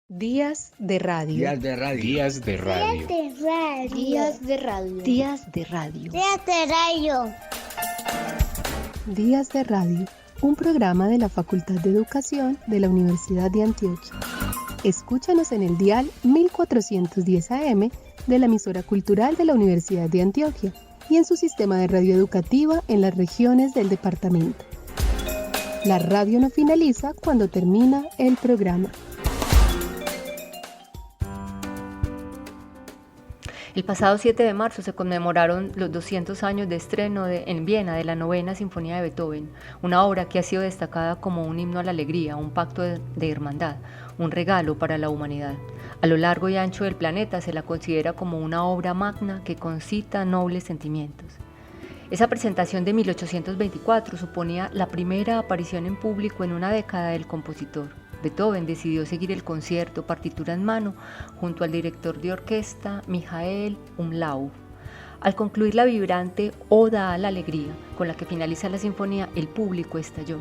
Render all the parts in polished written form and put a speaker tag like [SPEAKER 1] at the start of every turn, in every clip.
[SPEAKER 1] Días de radio.
[SPEAKER 2] Días de radio.
[SPEAKER 3] Días de radio.
[SPEAKER 4] Días de radio.
[SPEAKER 1] Días de radio.
[SPEAKER 4] Días de radio.
[SPEAKER 1] Días de radio. Un programa de la Facultad de Educación de la Universidad de Antioquia. Escúchanos en el dial 1410 AM de la emisora cultural de la Universidad de Antioquia y en su sistema de radio educativa en las regiones del departamento. La radio no finaliza cuando termina el programa.
[SPEAKER 5] El pasado 7 de marzo se conmemoraron los 200 años de estreno en Viena de la Novena Sinfonía de Beethoven, una obra que ha sido destacada como un himno a la alegría, un pacto de hermandad, un regalo para la humanidad. A lo largo y ancho del planeta se la considera como una obra magna que concita nobles sentimientos. Esa presentación de 1824 suponía la primera aparición en público en una década del compositor. Beethoven decidió seguir el concierto partitura en mano junto al director de orquesta Michael Umlauf. Al concluir la vibrante Oda a la Alegría, con la que finaliza la sinfonía, el público estalló.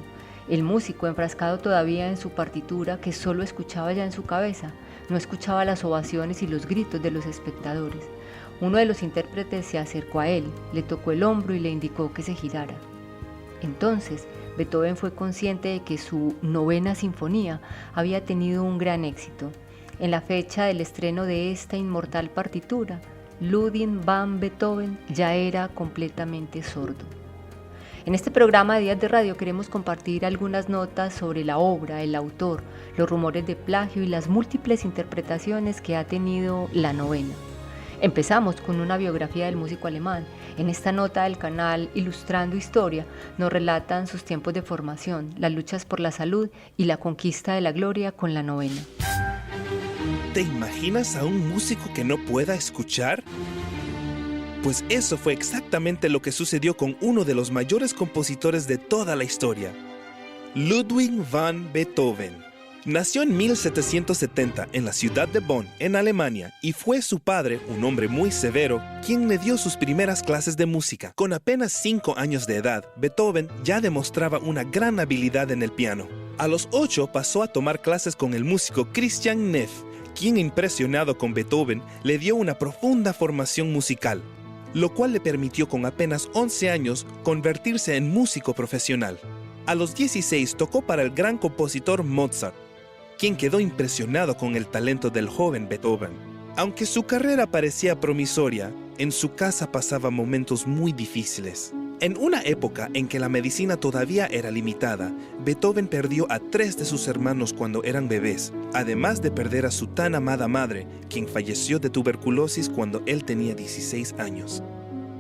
[SPEAKER 5] El músico, enfrascado todavía en su partitura que solo escuchaba ya en su cabeza, no escuchaba las ovaciones y los gritos de los espectadores. Uno de los intérpretes se acercó a él, le tocó el hombro y le indicó que se girara. Entonces, Beethoven fue consciente de que su novena sinfonía había tenido un gran éxito. En la fecha del estreno de esta inmortal partitura, Ludwig van Beethoven ya era completamente sordo. En este programa de Días de Radio queremos compartir algunas notas sobre la obra, el autor, los rumores de plagio y las múltiples interpretaciones que ha tenido la novena. Empezamos con una biografía del músico alemán. En esta nota del canal Ilustrando Historia nos relatan sus tiempos de formación, las luchas por la salud y la conquista de la gloria con la novena.
[SPEAKER 6] ¿Te imaginas a un músico que no pueda escuchar? Pues eso fue exactamente lo que sucedió con uno de los mayores compositores de toda la historia, Ludwig van Beethoven. Nació en 1770 en la ciudad de Bonn, en Alemania, y fue su padre, un hombre muy severo, quien le dio sus primeras clases de música. Con apenas 5 años de edad, Beethoven ya demostraba una gran habilidad en el piano. A los 8 pasó a tomar clases con el músico Christian Neff, quien, impresionado con Beethoven, le dio una profunda formación musical, lo cual le permitió con apenas 11 años convertirse en músico profesional. A los 16 tocó para el gran compositor Mozart, quien quedó impresionado con el talento del joven Beethoven. Aunque su carrera parecía promisoria, en su casa pasaba momentos muy difíciles. En una época en que la medicina todavía era limitada, Beethoven perdió a 3 de sus hermanos cuando eran bebés, además de perder a su tan amada madre, quien falleció de tuberculosis cuando él tenía 16 años.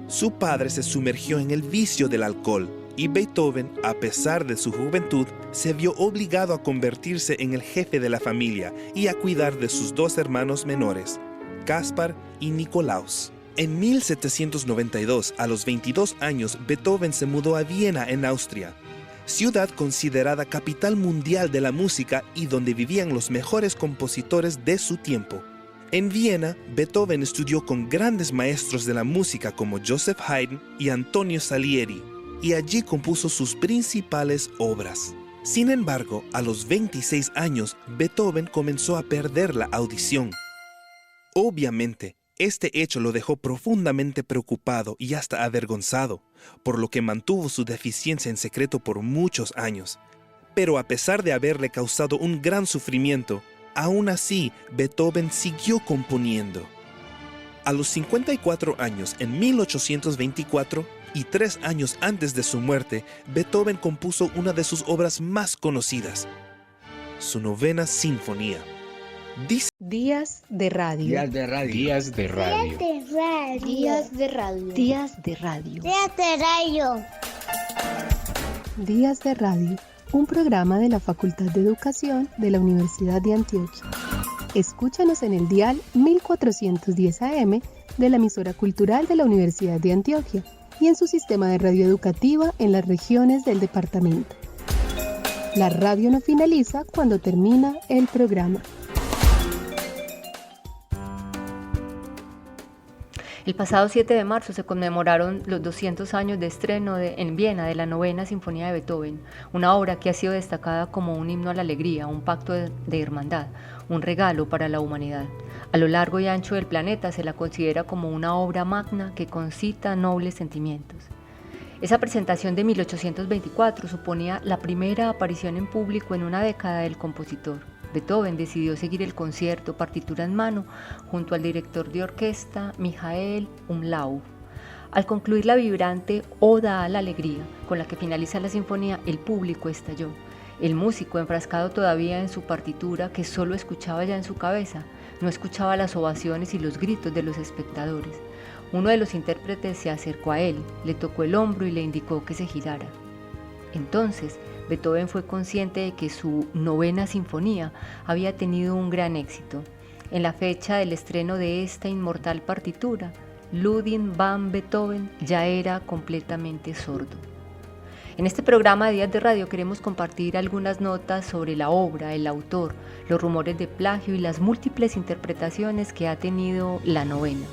[SPEAKER 6] Su padre se sumergió en el vicio del alcohol, y Beethoven, a pesar de su juventud, se vio obligado a convertirse en el jefe de la familia y a cuidar de sus 2 hermanos menores, Caspar y Nikolaus. En 1792, a los 22 años, Beethoven se mudó a Viena, en Austria, ciudad considerada capital mundial de la música y donde vivían los mejores compositores de su tiempo. En Viena, Beethoven estudió con grandes maestros de la música como Joseph Haydn y Antonio Salieri, y allí compuso sus principales obras. Sin embargo, a los 26 años, Beethoven comenzó a perder la audición. Obviamente, este hecho lo dejó profundamente preocupado y hasta avergonzado, por lo que mantuvo su deficiencia en secreto por muchos años. Pero a pesar de haberle causado un gran sufrimiento, aún así, Beethoven siguió componiendo. A los 54 años, en 1824, y 3 años antes de su muerte, Beethoven compuso una de sus obras más conocidas, su novena sinfonía.
[SPEAKER 1] Días de radio.
[SPEAKER 2] Días de radio.
[SPEAKER 3] Días de radio.
[SPEAKER 4] Días de radio.
[SPEAKER 1] Días de radio.
[SPEAKER 4] Días de radio.
[SPEAKER 1] Días de radio. Un programa de la Facultad de Educación de la Universidad de Antioquia. Escúchanos en el dial 1410 AM de la emisora cultural de la Universidad de Antioquia y en su sistema de radio educativa en las regiones del departamento. La radio no finaliza cuando termina el programa.
[SPEAKER 5] El pasado 7 de marzo se conmemoraron los 200 años de estreno en Viena de la Novena Sinfonía de Beethoven, una obra que ha sido destacada como un himno a la alegría, un pacto de hermandad, un regalo para la humanidad. A lo largo y ancho del planeta se la considera como una obra magna que concita nobles sentimientos. Esa presentación de 1824 suponía la primera aparición en público en una década del compositor. Beethoven decidió seguir el concierto, partitura en mano, junto al director de orquesta Michael Umlauf. Al concluir la vibrante Oda a la Alegría, con la que finaliza la sinfonía, el público estalló. El músico, enfrascado todavía en su partitura, que solo escuchaba ya en su cabeza, no escuchaba las ovaciones y los gritos de los espectadores. Uno de los intérpretes se acercó a él, le tocó el hombro y le indicó que se girara. Entonces, Beethoven fue consciente de que su 9ª sinfonía había tenido un gran éxito. En la fecha del estreno de esta inmortal partitura, Ludwig van Beethoven ya era completamente sordo. En este programa de Días de Radio queremos compartir algunas notas sobre la obra, el autor, los rumores de plagio y las múltiples interpretaciones que ha tenido la novena.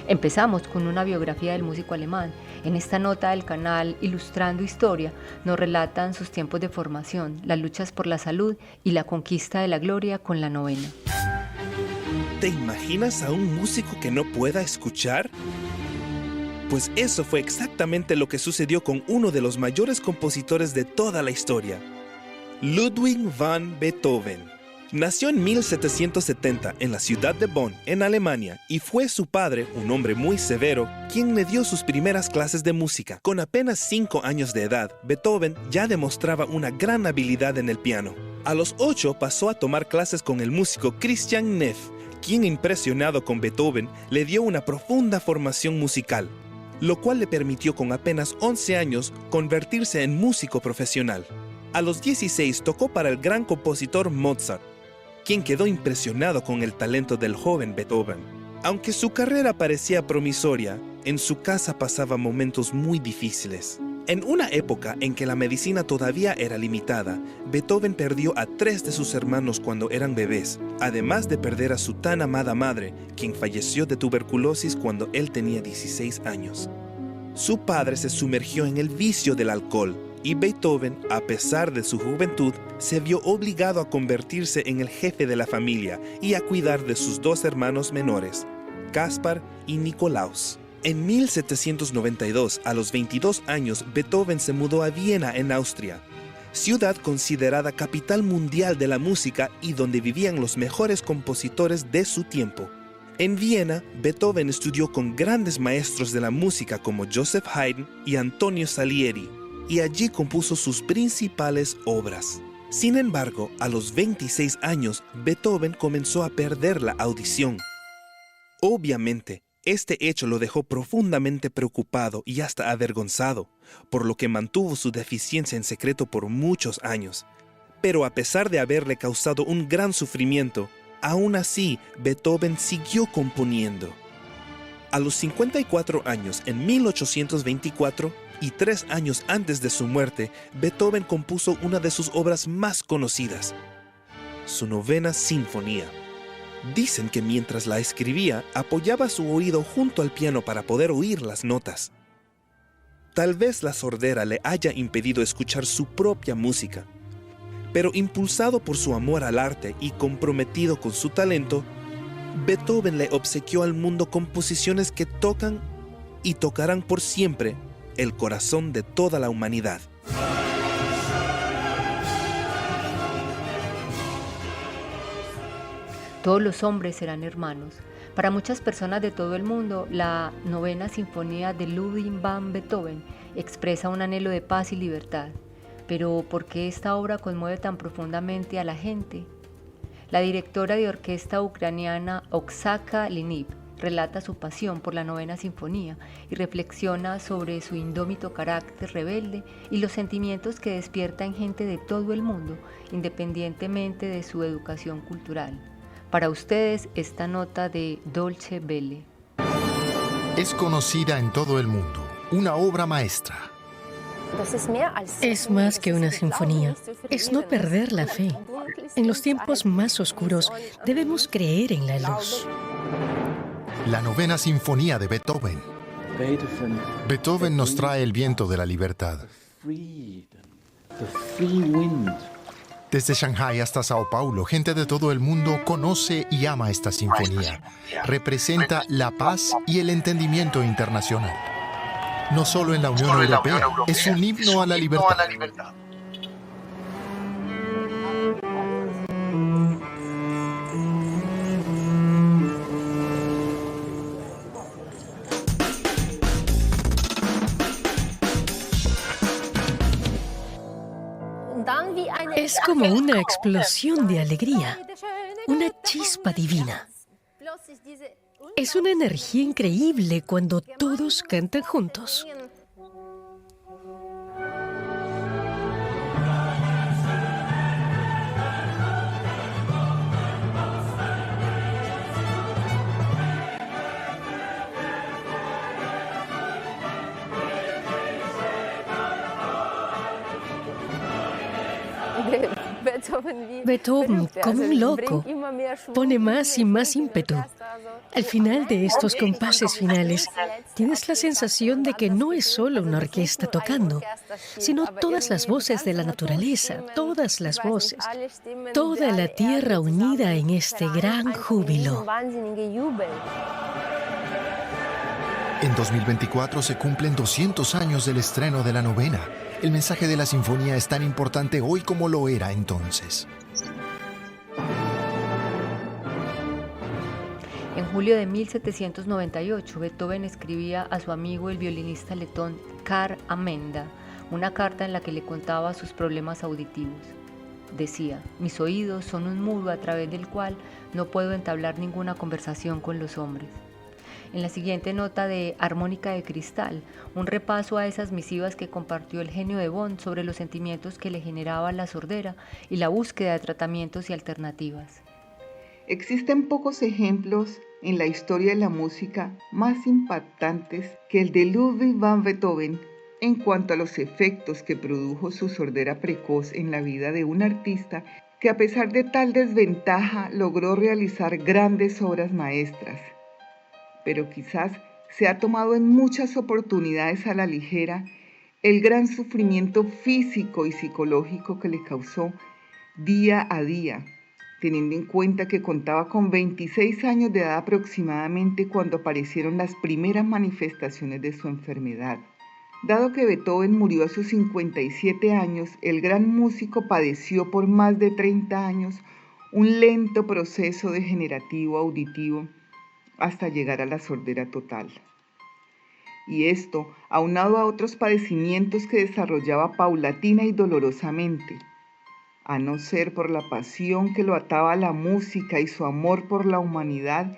[SPEAKER 5] Empezamos con una biografía del músico alemán. En esta nota del canal Ilustrando Historia nos relatan sus tiempos de formación, las luchas por la salud y la conquista de la gloria con la novena.
[SPEAKER 6] ¿Te imaginas a un músico que no pueda escuchar? Pues eso fue exactamente lo que sucedió con uno de los mayores compositores de toda la historia, Ludwig van Beethoven. Nació en 1770 en la ciudad de Bonn, en Alemania, y fue su padre, un hombre muy severo, quien le dio sus primeras clases de música. Con apenas 5 años de edad, Beethoven ya demostraba una gran habilidad en el piano. A los 8 pasó a tomar clases con el músico Christian Neff, quien, impresionado con Beethoven, le dio una profunda formación musical, lo cual le permitió con apenas 11 años convertirse en músico profesional. A los 16 tocó para el gran compositor Mozart, quien quedó impresionado con el talento del joven Beethoven. Aunque su carrera parecía promisoria, en su casa pasaba momentos muy difíciles. En una época en que la medicina todavía era limitada, Beethoven perdió a 3 de sus hermanos cuando eran bebés, además de perder a su tan amada madre, quien falleció de tuberculosis cuando él tenía 16 años. Su padre se sumergió en el vicio del alcohol, y Beethoven, a pesar de su juventud, se vio obligado a convertirse en el jefe de la familia y a cuidar de sus 2 hermanos menores, Caspar y Nikolaus. En 1792, a los 22 años, Beethoven se mudó a Viena, en Austria, ciudad considerada capital mundial de la música y donde vivían los mejores compositores de su tiempo. En Viena, Beethoven estudió con grandes maestros de la música como Joseph Haydn y Antonio Salieri, y allí compuso sus principales obras. Sin embargo, a los 26 años, Beethoven comenzó a perder la audición. Obviamente, este hecho lo dejó profundamente preocupado y hasta avergonzado, por lo que mantuvo su deficiencia en secreto por muchos años. Pero a pesar de haberle causado un gran sufrimiento, aún así, Beethoven siguió componiendo. A los 54 años, en 1824, y 3 años antes de su muerte, Beethoven compuso una de sus obras más conocidas, su 9ª sinfonía. Dicen que mientras la escribía, apoyaba su oído junto al piano para poder oír las notas. Tal vez la sordera le haya impedido escuchar su propia música, pero impulsado por su amor al arte y comprometido con su talento, Beethoven le obsequió al mundo composiciones que tocan y tocarán por siempre el corazón de toda la humanidad.
[SPEAKER 5] Todos los hombres serán hermanos. Para muchas personas de todo el mundo, la 9ª sinfonía de Ludwig van Beethoven expresa un anhelo de paz y libertad. Pero ¿por qué esta obra conmueve tan profundamente a la gente? La directora de orquesta ucraniana Oksana Liniv relata su pasión por la 9ª sinfonía y reflexiona sobre su indómito carácter rebelde y los sentimientos que despierta en gente de todo el mundo, independientemente de su educación cultural. Para ustedes, esta nota de Deutsche Welle.
[SPEAKER 2] Es conocida en todo el mundo, una obra maestra.
[SPEAKER 7] Es más que una sinfonía, es no perder la fe. En los tiempos más oscuros debemos creer en la luz.
[SPEAKER 2] La 9ª sinfonía de Beethoven. Beethoven nos trae el viento de la libertad. Desde Shanghái hasta Sao Paulo, gente de todo el mundo conoce y ama esta sinfonía. Representa la paz y el entendimiento internacional. No solo en la Unión Europea, es un himno a la libertad.
[SPEAKER 7] Es como una explosión de alegría, una chispa divina. Es una energía increíble cuando todos cantan juntos. Beethoven, como un loco, pone más y más ímpetu. Al final de estos compases finales, tienes la sensación de que no es solo una orquesta tocando, sino todas las voces de la naturaleza, todas las voces, toda la tierra unida en este gran júbilo.
[SPEAKER 2] En 2024 se cumplen 200 años del estreno de la novena. El mensaje de la sinfonía es tan importante hoy como lo era entonces.
[SPEAKER 5] En julio de 1798, Beethoven escribía a su amigo el violinista letón Karl Amenda una carta en la que le contaba sus problemas auditivos. Decía: mis oídos son un muro a través del cual no puedo entablar ninguna conversación con los hombres. En la siguiente nota de Armónica de Cristal, un repaso a esas misivas que compartió el genio de Bonn sobre los sentimientos que le generaba la sordera y la búsqueda de tratamientos y alternativas.
[SPEAKER 8] Existen pocos ejemplos en la historia de la música más impactantes que el de Ludwig van Beethoven en cuanto a los efectos que produjo su sordera precoz en la vida de un artista que, a pesar de tal desventaja, logró realizar grandes obras maestras. Pero quizás se ha tomado en muchas oportunidades a la ligera el gran sufrimiento físico y psicológico que le causó día a día, teniendo en cuenta que contaba con 26 años de edad aproximadamente cuando aparecieron las primeras manifestaciones de su enfermedad. Dado que Beethoven murió a sus 57 años, el gran músico padeció por más de 30 años un lento proceso degenerativo auditivo hasta llegar a la sordera total. Y esto, aunado a otros padecimientos que desarrollaba paulatina y dolorosamente, a no ser por la pasión que lo ataba a la música y su amor por la humanidad,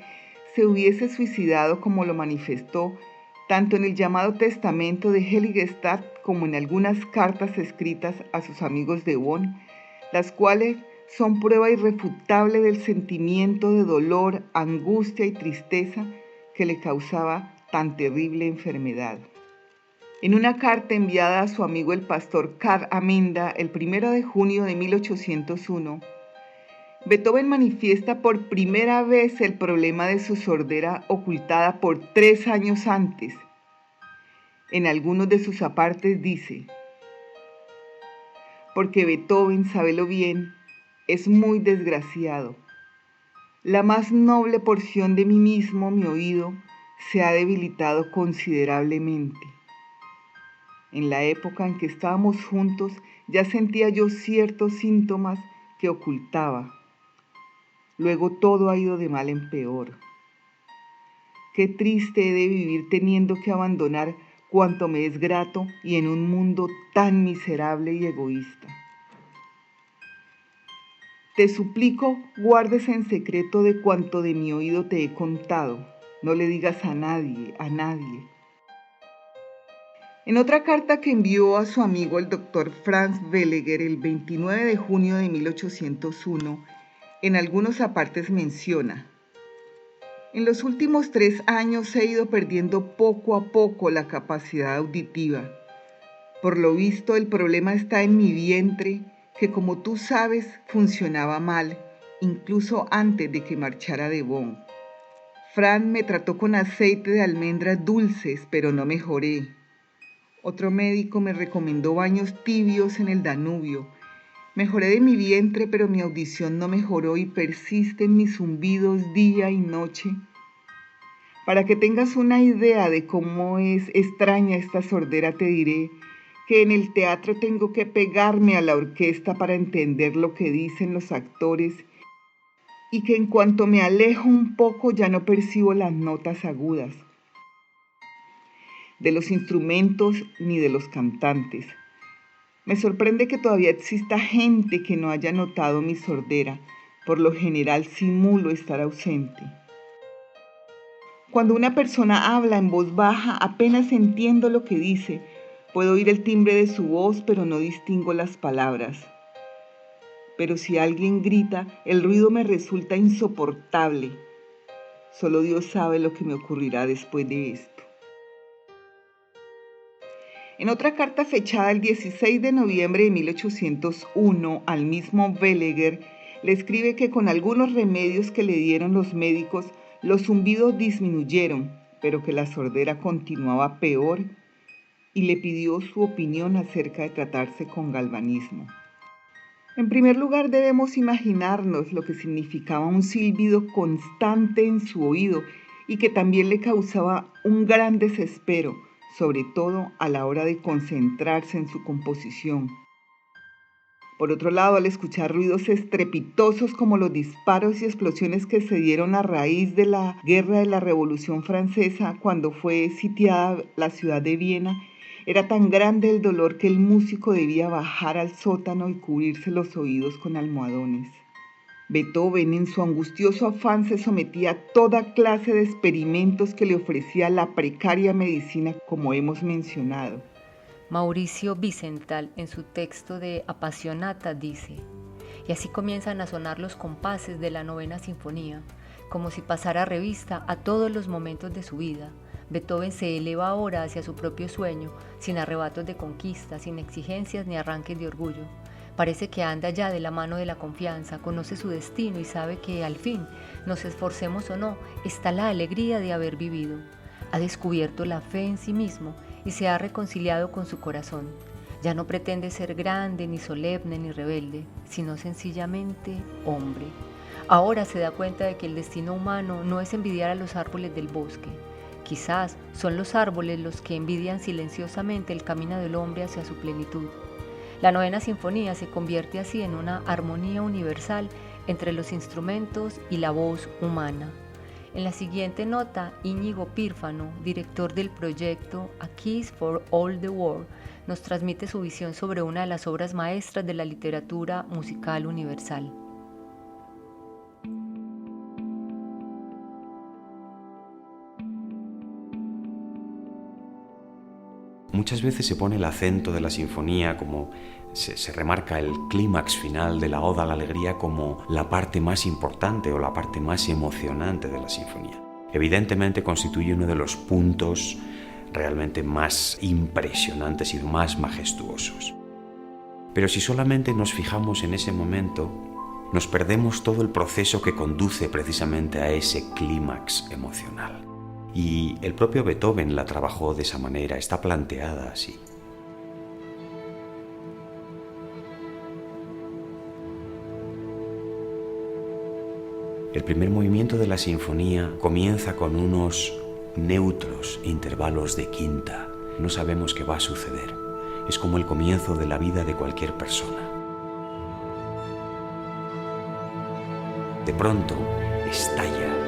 [SPEAKER 8] se hubiese suicidado como lo manifestó tanto en el llamado Testamento de Heiligenstadt como en algunas cartas escritas a sus amigos de Bonn, las cuales son prueba irrefutable del sentimiento de dolor, angustia y tristeza que le causaba tan terrible enfermedad. En una carta enviada a su amigo el pastor Karl Amenda el 1 de junio de 1801, Beethoven manifiesta por primera vez el problema de su sordera ocultada por 3 años antes. En algunos de sus apartes dice: porque Beethoven, sábelo bien, es muy desgraciado. La más noble porción de mí mismo, mi oído, se ha debilitado considerablemente. En la época en que estábamos juntos, ya sentía yo ciertos síntomas que ocultaba. Luego todo ha ido de mal en peor. Qué triste he de vivir teniendo que abandonar cuanto me es grato y en un mundo tan miserable y egoísta. Te suplico, guardes en secreto de cuanto de mi oído te he contado. No le digas a nadie, a nadie. En otra carta que envió a su amigo el doctor Franz Welleger el 29 de junio de 1801, en algunos apartes menciona: en los últimos 3 años he ido perdiendo poco a poco la capacidad auditiva. Por lo visto, el problema está en mi vientre, que como tú sabes, funcionaba mal, incluso antes de que marchara de Bonn. Franz me trató con aceite de almendras dulces, pero no mejoré. Otro médico me recomendó baños tibios en el Danubio, Mejoré de mi vientre, pero mi audición no mejoró y persisten mis zumbidos día y noche. Para que tengas una idea de cómo es extraña esta sordera, te diré que en el teatro tengo que pegarme a la orquesta para entender lo que dicen los actores y que en cuanto me alejo un poco ya no percibo las notas agudas de los instrumentos ni de los cantantes. Me sorprende que todavía exista gente que no haya notado mi sordera. Por lo general simulo estar ausente. Cuando una persona habla en voz baja, apenas entiendo lo que dice. Puedo oír el timbre de su voz, pero no distingo las palabras. Pero si alguien grita, el ruido me resulta insoportable. Solo Dios sabe lo que me ocurrirá después de esto. En otra carta fechada el 16 de noviembre de 1801 al mismo Beleguer, le escribe que con algunos remedios que le dieron los médicos, los zumbidos disminuyeron, pero que la sordera continuaba peor y le pidió su opinión acerca de tratarse con galvanismo. En primer lugar, debemos imaginarnos lo que significaba un silbido constante en su oído y que también le causaba un gran desespero, sobre todo a la hora de concentrarse en su composición. Por otro lado, al escuchar ruidos estrepitosos como los disparos y explosiones que se dieron a raíz de la Guerra de la Revolución Francesa, cuando fue sitiada la ciudad de Viena, era tan grande el dolor que el músico debía bajar al sótano y cubrirse los oídos con almohadones. Beethoven, en su angustioso afán, se sometía a toda clase de experimentos que le ofrecía la precaria medicina, como hemos mencionado.
[SPEAKER 5] Mauricio Vicental, en su texto de Appassionata, dice: y así comienzan a sonar los compases de la 9ª sinfonía, como si pasara revista a todos los momentos de su vida. Beethoven se eleva ahora hacia su propio sueño, sin arrebatos de conquista, sin exigencias ni arranques de orgullo. Parece que anda ya de la mano de la confianza, conoce su destino y sabe que al fin, nos esforcemos o no, está la alegría de haber vivido. Ha descubierto la fe en sí mismo y se ha reconciliado con su corazón. Ya no pretende ser grande, ni solemne, ni rebelde, sino sencillamente hombre. Ahora se da cuenta de que el destino humano no es envidiar a los árboles del bosque. Quizás son los árboles los que envidian silenciosamente el camino del hombre hacia su plenitud. La 9ª sinfonía se convierte así en una armonía universal entre los instrumentos y la voz humana. En la siguiente nota, Íñigo Pírfano, director del proyecto A Kiss for All the World, nos transmite su visión sobre una de las obras maestras de la literatura musical universal.
[SPEAKER 9] Muchas veces se pone el acento de la sinfonía, como se remarca el clímax final de la Oda a la Alegría como la parte más importante o la parte más emocionante de la sinfonía. Evidentemente constituye uno de los puntos realmente más impresionantes y más majestuosos. Pero si solamente nos fijamos en ese momento, nos perdemos todo el proceso que conduce precisamente a ese clímax emocional. Y el propio Beethoven la trabajó de esa manera, está planteada así. El primer movimiento de la sinfonía comienza con unos neutros intervalos de quinta. No sabemos qué va a suceder. Es como el comienzo de la vida de cualquier persona. De pronto estalla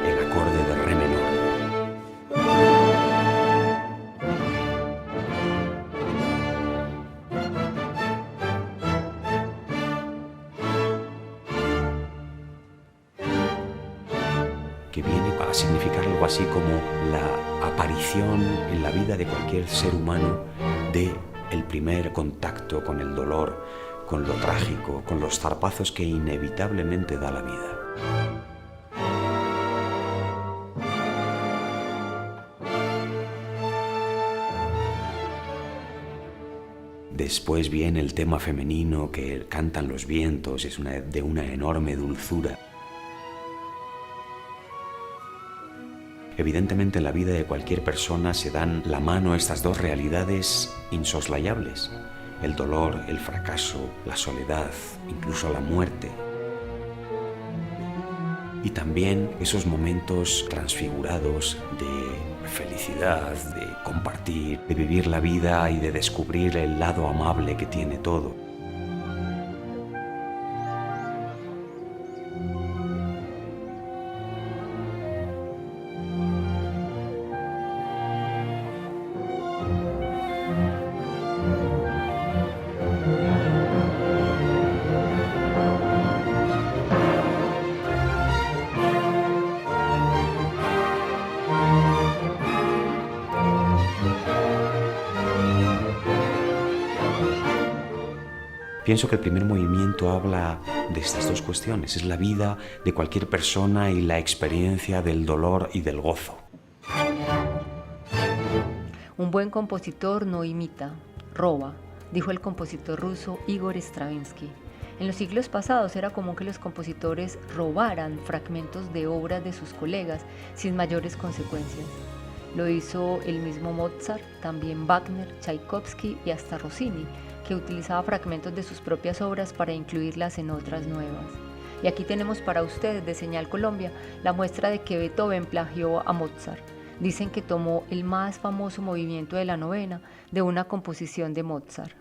[SPEAKER 9] el acorde de re menor. Que viene a significar algo así como la aparición en la vida de cualquier ser humano de el primer contacto con el dolor, con lo trágico, con los zarpazos que inevitablemente da la vida. Después viene el tema femenino que cantan los vientos, es de una enorme dulzura. Evidentemente en la vida de cualquier persona se dan la mano estas dos realidades insoslayables, el dolor, el fracaso, la soledad, incluso la muerte. Y también esos momentos transfigurados de felicidad, de compartir, de vivir la vida y de descubrir el lado amable que tiene todo. Pienso que el primer movimiento habla de estas dos cuestiones. Es la vida de cualquier persona y la experiencia del dolor y del gozo.
[SPEAKER 5] Un buen compositor no imita, roba, dijo el compositor ruso Igor Stravinsky. En los siglos pasados era común que los compositores robaran fragmentos de obras de sus colegas sin mayores consecuencias. Lo hizo el mismo Mozart, también Wagner, Tchaikovsky y hasta Rossini, que utilizaba fragmentos de sus propias obras para incluirlas en otras nuevas. Y aquí tenemos para ustedes de Señal Colombia la muestra de que Beethoven plagió a Mozart. Dicen que tomó el más famoso movimiento de la novena de una composición de Mozart.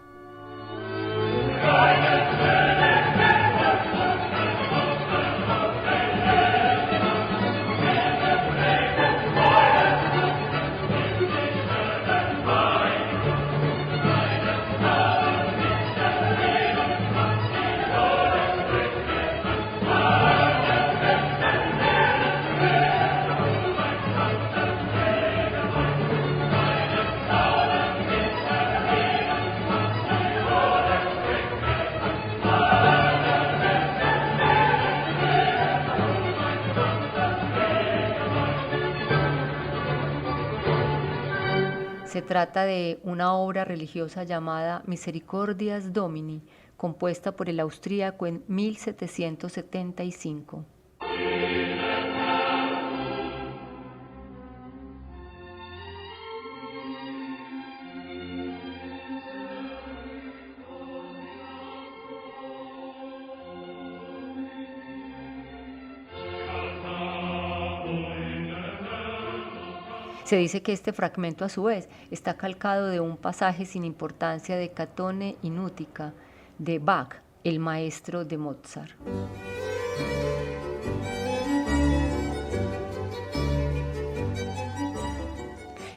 [SPEAKER 5] Se trata de una obra religiosa llamada Misericordias Domini, compuesta por el austríaco en 1775. Se dice que este fragmento a su vez está calcado de un pasaje sin importancia de Catone in Utica de Bach, el maestro de Mozart.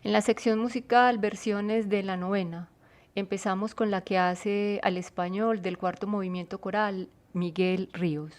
[SPEAKER 5] En la sección musical, versiones de la novena, empezamos con la que hace al español del cuarto movimiento coral Miguel Ríos.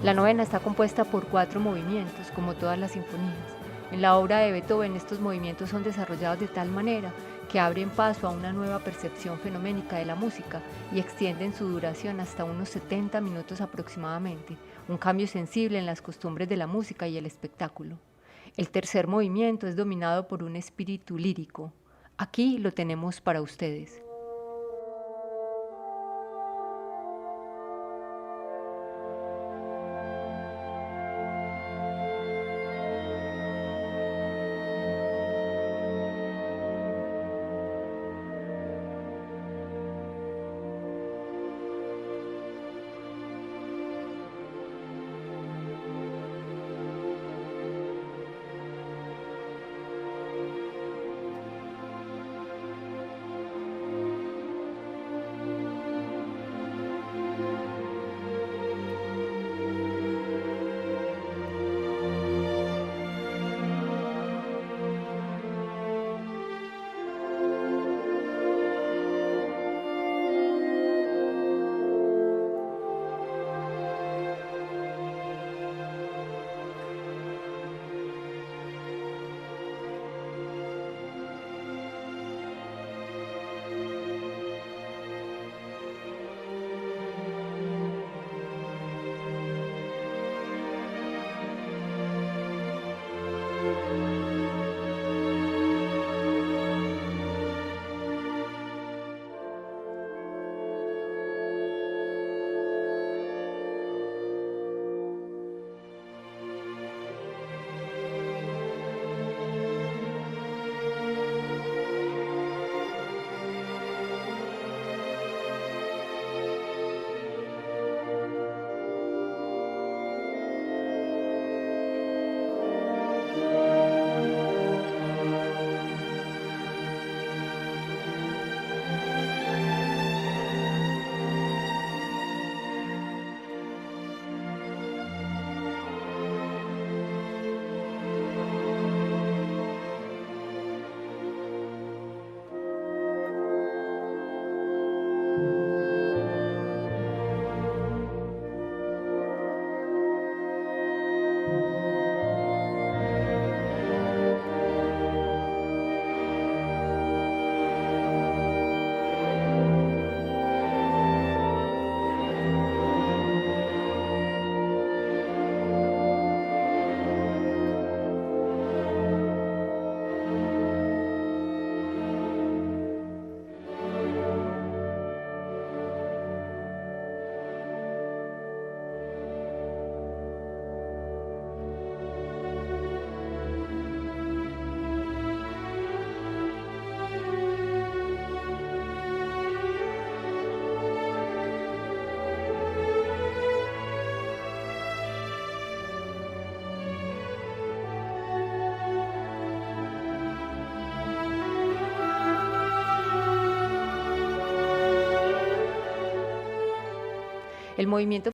[SPEAKER 5] La novena está compuesta por 4 movimientos, como todas las sinfonías. En la obra de Beethoven, estos movimientos son desarrollados de tal manera que abren paso a una nueva percepción fenoménica de la música y extienden su duración hasta unos 70 minutos aproximadamente, un cambio sensible en las costumbres de la música y el espectáculo. El tercer movimiento es dominado por un espíritu lírico, Aquí lo tenemos para ustedes. El movimiento